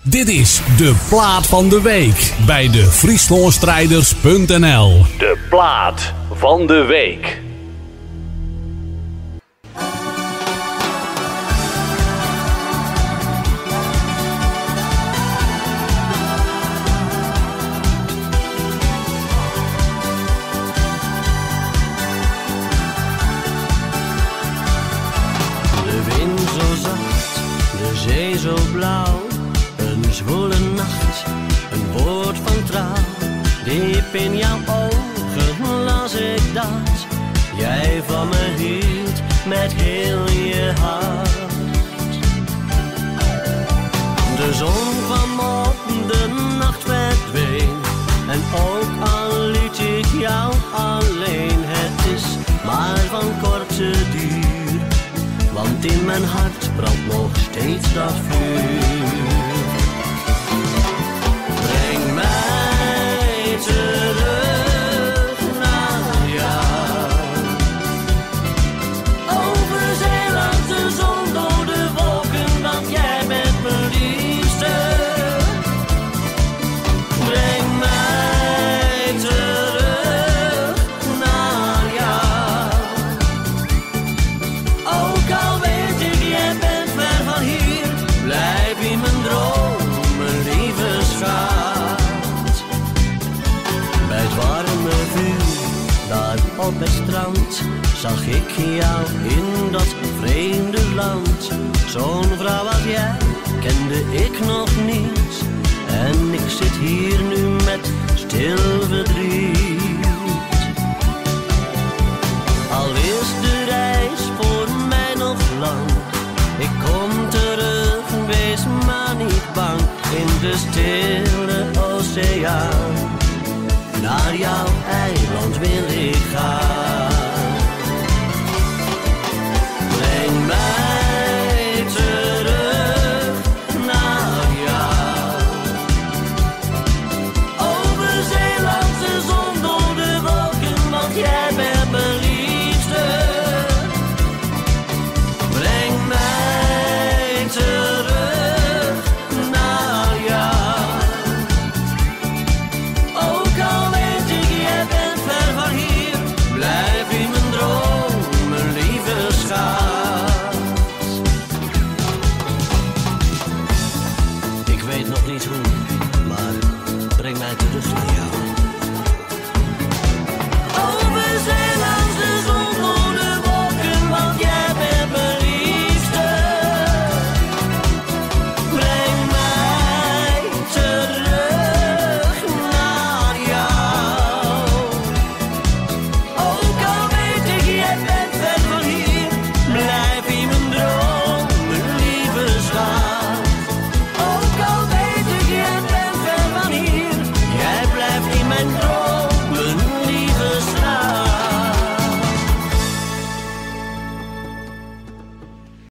Dit is de plaat van de week bij de frieslandstrijders.nl. De plaat van de week. De wind zo zacht, de zee zo blauw. Een zwoele nacht, een woord van trouw. Diep in jouw ogen las ik dat jij van me hield met heel je hart. De zon kwam op, de nacht verdween. En ook al liet ik jou alleen, het is maar van korte duur. Want in mijn hart brandt nog steeds dat vuur. Breng mij terug naar jou. Over zee langs de zon door de wolken, want jij bent mijn liefste. Breng mij terug naar jou. Ook al weet ik, jij bent ver van hier, blijf in mijn droom, mijn lieve schat. Bij het warme vuur, daar op het strand, zag ik jou in dat vreemde land. Zo'n vrouw als jij kende ik nog niet. En ik zit hier nu met stil verdriet. Al is de reis voor mij nog lang, ik kom terug, wees maar niet bang. In de stille oceaan, naar jouw eiland wil ik gaan. Breng mij terug naar jou. Over zee langs de zon door de wolken, want jij bent mijn liefste. Breng mij terug naar jou. Ook al weet ik, jij bent ver van hier, blijf in mijn droom, mijn lieve schat. Ik weet nog niet hoe, maar breng mij terug naar jou.